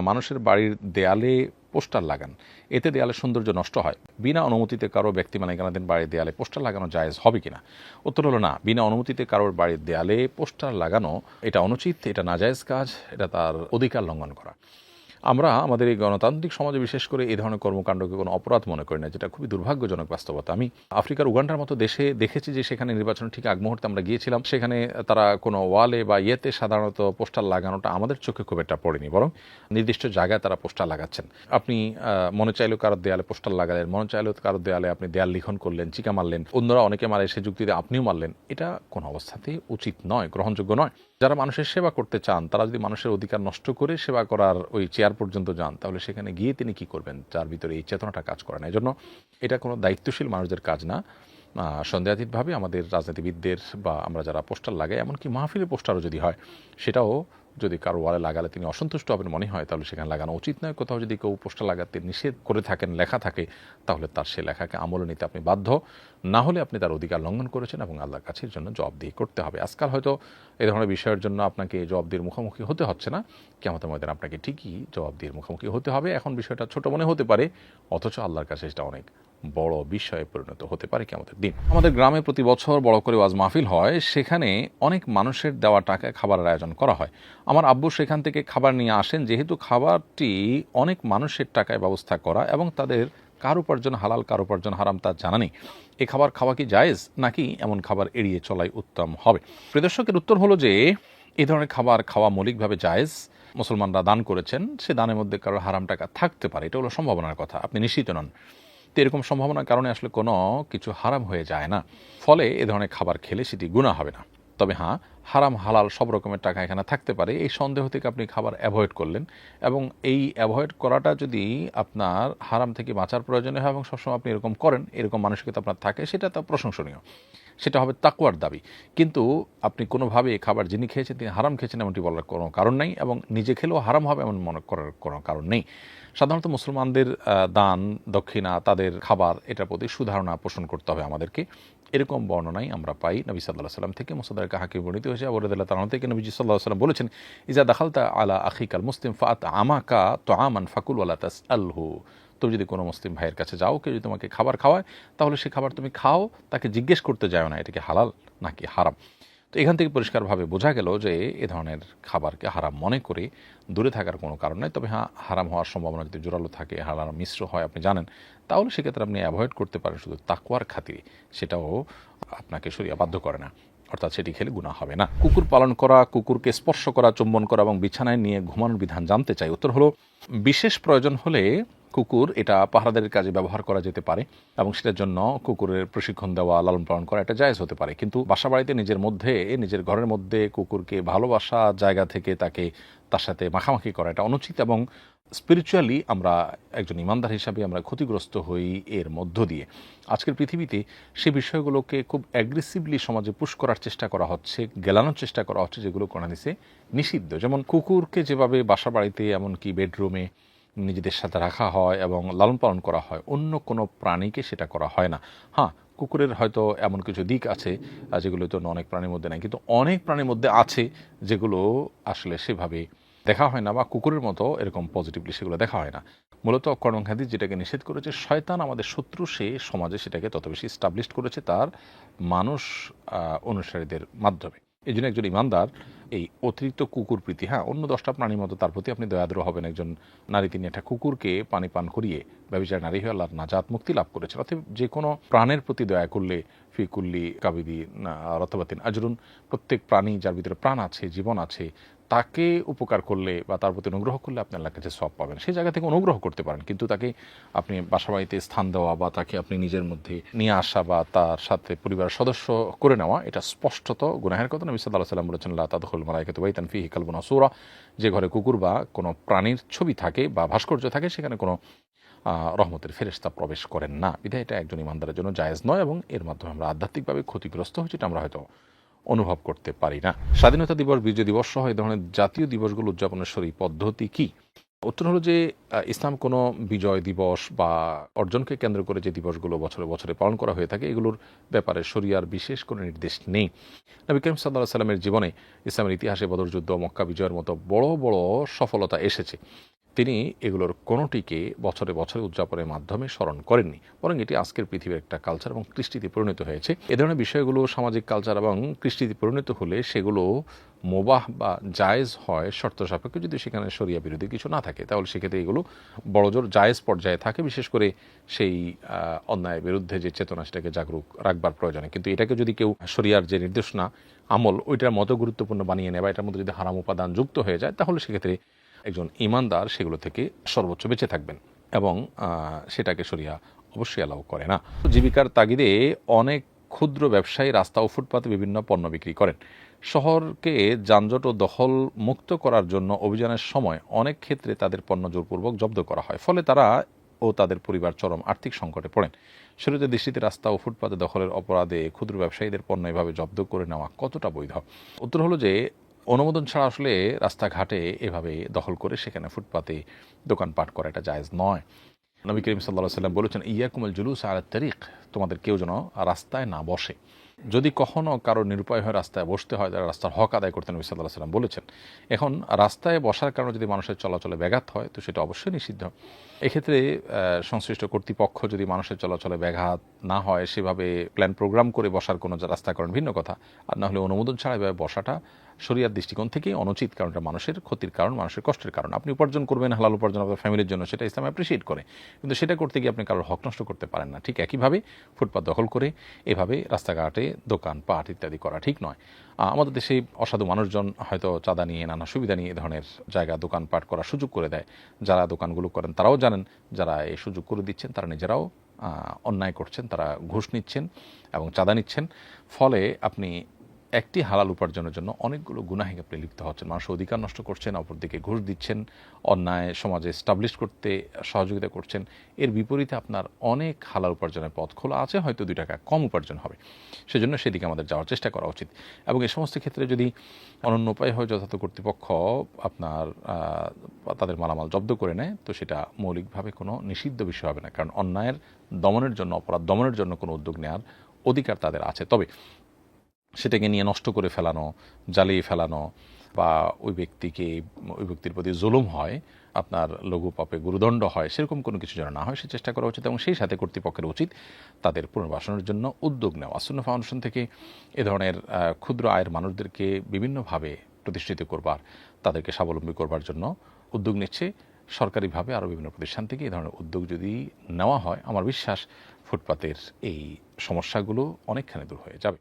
মানুষের বাড়ির দেয়ালে পোস্টার লাগান, এতে দেয়ালের সৌন্দর্য নষ্ট হয়। বিনা অনুমতিতে কারো ব্যক্তি মালিকানাধীন বাড়ির দেয়ালে পোস্টার লাগানো জায়েজ হবে কিনা? উত্তর হলো না। বিনা অনুমতিতে কারোর বাড়ির দেয়ালে পোস্টার লাগানো এটা অনুচিত, এটা নাজায়েজ কাজ, এটা তার অধিকার লঙ্ঘন করা। আমরা আমাদের এই গণতান্ত্রিক সমাজে বিশেষ করে এই ধরনের কর্মকাণ্ডকে কোনো অপরাধ মনে করি না, যেটা খুবই দুর্ভাগ্যজনক বাস্তবতা। আমি আফ্রিকার উগান্ডার মতো দেশে দেখেছি যে সেখানে নির্বাচনের ঠিক আগ মুহূর্তে আমরা গিয়েছিলাম, সেখানে তারা কোনো ওয়ালে বা ইয়েতে সাধারণত পোস্টার লাগানোটা আমাদের চোখে খুব একটা পড়েনি, বরং নির্দিষ্ট জায়গায় তারা পোস্টার লাগাচ্ছেন। আপনি মনে চাইলেও কারোর দেয়ালে পোস্টার লাগালেন, মনে চাইলেও কারোর দেয়ালে আপনি দেয়াল লিখন করলেন, চিকা মারলেন, অন্যরা অনেকে মারে সে যুক্তিতে আপনিও মারলেন। এটা কোনো অবস্থাতেই উচিত নয়, গ্রহণযোগ্য নয়। যারা মানুষের সেবা করতে চান তারা যদি মানুষের অধিকার নষ্ট করে সেবা করার ওই চেয়ার পর্যন্ত যান, তাহলে সেখানে গিয়ে তিনি কি করবেন, যার ভিতরে এই চেতনাটা কাজ করে না। এজন্য এটা কোনো দায়িত্বশীল মানুষদের কাজ না। সন্দেহাতীতভাবে আমাদের রাজনীতিবিদদের বা আমরা যারা পোস্টার লাগাই, এমনকি মাহফিলের পোস্টারও যদি হয়, সেটাও যদি কারো ওয়ালে লাগালে তিনি অসন্তুষ্ট হবেন মনে হয়, তাহলে সেখানে লাগানো উচিত নয়। কোথাও যদি কেউ পোস্টার লাগাতে নিষেধ করে থাকেন, লেখা থাকে, তাহলে তার সে লেখাকে আমলে নিতে আপনি বাধ্য। না হলে আপনি তার অধিকার লঙ্ঘন করেছেন এবং আল্লাহর কাছে এর জন্য জবাবদিহি করতে হবে। আজকাল হয়তো এ ধরনের বিষয়ের জন্য আপনাকে জবাবদিহির মুখোমুখি হতে হচ্ছে না, কিয়ামতের ময়দানে আপনাকে ঠিকই জবাবদিহির মুখোমুখি হতে হবে। এখন বিষয়টা ছোট মনে হতে পারে, অথচ আল্লাহর কাছে সেটা অনেক বড় বিষয়ে পরিণত হতে পারে কিয়ামতের দিন। আমাদের গ্রামে প্রতি বছর বড় করে ওয়াজ মাহফিল হয়, সেখানে অনেক মানুষের দেওয়া টাকায় খাবারের আয়োজন করা হয়। আমার আব্বু সেখান থেকে খাবার নিয়ে আসেন, যেহেতু খাবারটি অনেক মানুষের টাকায় ব্যবস্থা করা এবং তাদের কার উপার্জন হালাল কার উপার্জন হারাম তা জানা নেই। এ খাবার খাওয়া কি জায়েজ, নাকি এমন খাবার এড়িয়ে চলাই উত্তম হবে? প্রিয়দর্শকের উত্তর হলো যে এই ধরনের খাবার খাওয়া মৌলিকভাবে জায়েজ। মুসলমানরা দান করেছেন, সে দানের মধ্যে কারোর হারাম টাকা থাকতে পারে, এটা হলো সম্ভাবনার কথা, আপনি নিশ্চিত নন। তো এরকম সম্ভাবনার কারণে আসলে কোনো কিছু হারাম হয়ে যায় না, ফলে এ ধরনের খাবার খেলে সেটি গুনাহ হবে না। তবে হ্যাঁ, হারাম হালাল সব রকমের টাকা এখানে থাকতে পারে, এই সন্দেহ থেকে আপনি খাবার অ্যাভয়েড করলেন, এবং এই অ্যাভয়েড করাটা যদি আপনার হারাম থেকে বাঁচার প্রয়োজনে হয় এবং সবসময় আপনি এরকম করেন, এরকম মানসিকতা আপনার থাকে, সেটা তো প্রশংসনীয়, সেটা হবে তাকওয়ার দাবি। কিন্তু আপনি কোনোভাবে খাবার যিনি খেয়েছেন তিনি হারাম খেয়েছেন এমনটি বলার কোনো কারণ নেই, এবং নিজে খেলেও হারাম হবে এমন মনে করার কোনো কারণ নেই। সাধারণত মুসলমানদের দান দক্ষিণা, তাদের খাবার, এটার প্রতি সুধারণা পোষণ করতে হবে আমাদেরকে। এরকম বর্ণনাই আমরা পাই নবী সাল্লাল্লাহু আলাইহি ওয়াসাল্লাম থেকে। মুসাদ্দাদ হাকিম বর্ণিত হয়েছে, আবু রাদিয়াল্লাহু তাআলা থেকে নবীজি সাল্লাল্লাহু আলাইহি ওয়াসাল্লাম বলেছেন, ইজা দাখালতা আলা আখিকাল মুসলিম ফাআত আমাকা তুআমান ফাকুল ওয়ালা তাসআলহু। তুমি যদি কোনো মুসলিম ভাইয়ের কাছে যাও, কেউ যদি তোমাকে খাবার খাওয়ায়, তাহলে সে খাবার তুমি খাও, তাকে জিজ্ঞেস করতে যাও না এটা কি হালাল নাকি হারাম। তো এখান থেকে পরিষ্কারভাবে বোঝা গেল যে এ ধরনের খাবারকে হারাম মনে করে দূরে থাকার কোনো কারণ নেই। তবে হ্যাঁ, হারাম হওয়ার সম্ভাবনা যদি জোরালো থাকে, হারাম মিশ্র হয় আপনি জানেন, তাহলে সেক্ষেত্রে আপনি অ্যাভয়েড করতে পারেন শুধু তাকওয়ার খাতিরে, সেটাও আপনাকে শরিয়া বাধ্য করে না, অর্থাৎ সেটি খেলে গুনাহ হবে না। কুকুর পালন করা, কুকুরকে স্পর্শ করা, চুম্বন করা এবং বিছানায় নিয়ে ঘুমানোর বিধান জানতে চাই। উত্তর হলো, বিশেষ প্রয়োজন হলে কুকুর এটা পাহারাদারের কাজে ব্যবহার করা যেতে পারে, এবং সেটার জন্য কুকুরের প্রশিক্ষণ দেওয়া, লালন পালন করা এটা জায়েজ হতে পারে। কিন্তু বাসা বাড়িতে নিজের মধ্যে, নিজের ঘরের মধ্যে কুকুরকে ভালোবাসা জায়গা থেকে তার সাথে মাখামাখি করা এটা অনুচিত, এবং স্পিরিচুয়ালি আমরা একজন ইমানদার হিসাবে আমরা ক্ষতিগ্রস্ত হই এর মধ্য দিয়ে। আজকের পৃথিবীতে সে বিষয়গুলোকে খুব অ্যাগ্রেসিভলি সমাজে পুশ করার চেষ্টা করা হচ্ছে, গেলানোর চেষ্টা করা হচ্ছে, যেগুলো কোরআন হাদিসে নিষিদ্ধ। যেমন কুকুরকে যেভাবে বাসা বাড়িতে এমনকি বেডরুমে নিজেদের সাথে রাখা হয় এবং লালন পালন করা হয়, অন্য কোনো প্রাণীকে সেটা করা হয় না। হ্যাঁ, কুকুরের হয়তো এমন কিছু দিক আছে যেগুলো তো অনেক প্রাণীর মধ্যে নাই, কিন্তু অনেক প্রাণীর মধ্যে আছে যেগুলো আসলে সেভাবে দেখা হয় না, বা কুকুরের মতো এরকম পজিটিভলি সেগুলো দেখা হয় না। মূলত কোরআন হাদিস যেটাকে নিষেধ করেছে, শয়তান আমাদের শত্রু, সে সমাজে সেটাকে তত বেশি এস্টাবলিশ করেছে তার মানুষ অনুসারীদের মাধ্যমে। এই জন্য একজন ইমানদার এই অতিরিক্ত কুকুর প্রীতি, হ্যাঁ, অন্য 10টা প্রাণীর মতো তার প্রতি আপনি দয়াদ্র হবেন। একজন নারী, তিনি একটা কুকুরকে পানি পান করিয়ে ব্যভিচার নারী হয়ে আল্লাহর নাজাত মুক্তি লাভ করেছেন। অর্থাৎ যে কোনো প্রাণের প্রতি দয়া করলে ফি কুল্লি কাবিদি রতবাতিন আজরুন, প্রত্যেক প্রাণী যার ভিতরে প্রাণ আছে, জীবন আছে, তাকে উপকার করলে বা তার প্রতি অনুগ্রহ করলে আপনি আল্লাহর কাছে সওয়াব পাবেন। সেই জায়গা থেকে অনুগ্রহ করতে পারেন, কিন্তু তাকে আপনি বাসাবাড়িতে স্থান দেওয়া বা তাকে আপনি নিজের মধ্যে নিয়ে আসা বা তার সাথে পরিবারের সদস্য করে নেওয়া, এটা স্পষ্টত গুনাহের কথা। নবী সাল্লাল্লাহু আলাইহি ওয়াসাল্লাম বলেছেন, লা তাদখুলুল মালাইকাতু বাইতান ফীহি কালবুন আসূরা, যে ঘরে কুকুর বা কোনো প্রাণীর ছবি থাকে বা ভাস্কর্য থাকে, সেখানে কোনো রহমতের ফেরেশতা প্রবেশ করেন না। বিধায় এটা একজন ইমানদারের জন্য জায়েজ নয়, এবং এর মাধ্যমে আমরা আধ্যাত্মিকভাবে ক্ষতিগ্রস্ত হচ্ছি, এটা আমরা হয়তো অনুভব করতে পারি না। স্বাধীনতা দিবস, বিজয় দিবস সহ এই ধরনের জাতীয় দিবসগুলো উদযাপনের সরি পদ্ধতি কি? উত্তর হলো যে ইসলাম কোনো বিজয় দিবস বা অর্জনকে কেন্দ্র করে যে দিবসগুলো বছরে বছরে পালন করা হয়ে থাকে, এগুলোর ব্যাপারে শরিয়ার বিশেষ কোনো নির্দেশ নেই। নবী করিম সাল্লাল্লাহু আলাইহি ওয়াসাল্লামের জীবনে ইসলামের ইতিহাসে বদর যুদ্ধ, মক্কা বিজয়ের মতো বড় বড় সফলতা এসেছে, তিনি এগুলোর কোনোটিকে বছরে বছরে উদযাপনের মাধ্যমে স্মরণ করেননি, বরং এটি আজকের পৃথিবীর একটা কালচার এবং কৃষ্টিতে পরিণত হয়েছে। এ ধরনের বিষয়গুলো সামাজিক কালচার এবং কৃষ্টিতে পরিণত হলে সেগুলো মোবাহ বা জায়েজ হয় শর্ত সাপেক্ষে, যদি সেখানে শরিয়া বিরোধী কিছু না থাকে, তাহলে সেক্ষেত্রে এগুলো বড়জোর জায়েজ পর্যায়ে থাকে। বিশেষ করে সেই অন্যায়ের বিরুদ্ধে যে চেতনা, সেটাকে জাগরুক রাখবার প্রয়োজনে। কিন্তু এটাকে যদি কেউ শরিয়ার যে নির্দেশনা আমল ওইটার মতো গুরুত্বপূর্ণ বানিয়ে নেয় বা এটার মধ্যে যদি হারাম উপাদান যুক্ত হয়ে যায়, তাহলে সেক্ষেত্রে একজন ঈমানদার সেগুলো থেকে সর্বোচ্চ বেঁচে থাকবেন এবং সেটাকে শরিয়া অবশ্যই অ্যালাউ করে না। জীবিকার তাগিদে অনেক ক্ষুদ্র ব্যবসায়ী রাস্তা ও ফুটপাতে বিভিন্ন পণ্য বিক্রি করেন। শহরকে যানজট ও দখল মুক্ত করার জন্য অভিযানের সময় অনেক ক্ষেত্রে তাদের পণ্য জোরপূর্বক জব্দ করা হয়, ফলে তারা ও তাদের পরিবার চরম আর্থিক সংকটে পড়েন। শরীয়তের দৃষ্টিতে রাস্তা ও ফুটপাতে দখলের অপরাধে ক্ষুদ্র ব্যবসায়ীদের পণ্য এভাবে জব্দ করে নেওয়া কতটা বৈধ? উত্তর হলো যে অনুমোদন ছাড়া আসলে রাস্তাঘাটে এভাবে দখল করে সেখানে ফুটপাতে দোকানপাট করা এটা জায়েজ নয়। নবী করিম সাল্লাল্লাহু আলাইহি ওয়াসাল্লাম বলেছেন, ইয়াকুমুল জুলুস আলা তারিক, তোমাদের কেউ যেন রাস্তায় না বসে। যদি কখনো কারো নিরুপায় হয়ে রাস্তায় বসতে হয়, তারা রাস্তার হক আদায় করতে নবী সাল্লাল্লাহু আলাইহি ওয়াসাল্লাম বলেছেন। এখন রাস্তায় বসার কারণে যদি মানুষের চলাচলে ব্যাঘাত হয়, তো সেটা অবশ্যই নিষিদ্ধ। এক্ষেত্রে সংশ্লিষ্ট কর্তৃপক্ষ যদি মানুষের চলাচলে ব্যাঘাত না হয় সেভাবে প্ল্যান প্রোগ্রাম করে বসার কোনো রাস্তা করেন, ভিন্ন কথা। আর না হলে অনুমোদন ছাড়া এভাবে বসাটা শরিয়ার দৃষ্টিকোণ থেকেই অনুচিত, কারণ এটা মানুষের ক্ষতির কারণ, মানুষের কষ্টের কারণ। আপনি উপার্জন করবেন, হালাল উপার্জন আপনার ফ্যামিলির জন্য, সেটা ইসলাম অ্যাপ্রিসিয়েট করে, কিন্তু সেটা করতে গিয়ে আপনি কারোর হক নষ্ট করতে পারেন না। ঠিক একইভাবে ফুটপাত দখল করে এভাবে রাস্তাঘাটে দোকান পাট ইত্যাদি করা ঠিক নয়। আমাদের দেশে অসাধু মানুষজন হয়তো চাঁদা নিয়ে, নানা সুবিধা নিয়ে এ ধরনের জায়গা দোকানপাট করার সুযোগ করে দেয়। যারা দোকানগুলো করেন তারাও জানেন, যারা এই সুযোগ করে দিচ্ছেন তারা নিজেরাও অন্যায় করছেন, তারা ঘুষ নিচ্ছেন এবং চাঁদা নিচ্ছেন। ফলে আপনি একটি হালাল উপার্জনের জন্য অনেকগুলো গুনাহে আপনি লিপ্ত হচ্ছেন, মানুষের অধিকার নষ্ট করছেন, অপরদিকে ঘুষ দিচ্ছেন, অন্যায় সমাজে এস্টাবলিশ করতে সহযোগিতা করছেন। এর বিপরীতে আপনার অনেক হালাল উপার্জনের পথ খোলা আছে, হয়তো 2 টাকা কম উপার্জন হবে। সেজন্য সেদিকে আমাদের যাওয়ার চেষ্টা করা উচিত। এবং এই সমস্ত ক্ষেত্রে যদি অনন্য উপায় হয় যথাযথ কর্তৃপক্ষ আপনার তাদের মালামাল জব্দ করে নেয়, তো সেটা মৌলিকভাবে কোনো নিষিদ্ধ বিষয় হবে না, কারণ অন্যায়ের দমনের জন্য, অপরাধ দমনের জন্য কোনো উদ্যোগ নেওয়ার অধিকার তাদের আছে। তবে সেটাকে নিয়ে নষ্ট করে ফেলানো, জ্বালিয়ে ফেলানো বা ওই ব্যক্তির প্রতি জুলুম হয়, আপনার লঘু পাপে গুরুদণ্ড হয়, সেরকম কোনো কিছু যেন না হয় সে চেষ্টা করা উচিত। এবং সেই সাথে কর্তৃপক্ষের উচিত তাদের পুনর্বাসনের জন্য উদ্যোগ নেওয়া। সুন্নাহ ফাউন্ডেশন থেকে এ ধরনের ক্ষুদ্র আয়ের মানুষদেরকে বিভিন্নভাবে প্রতিষ্ঠিত করবার, তাদেরকে স্বাবলম্বী করবার জন্য উদ্যোগ নিচ্ছে। সরকারিভাবে আরও বিভিন্ন প্রতিষ্ঠান থেকে এ ধরনের উদ্যোগ যদি নেওয়া হয়, আমার বিশ্বাস ফুটপাতের এই সমস্যাগুলো অনেকখানি দূর হয়ে যাবে।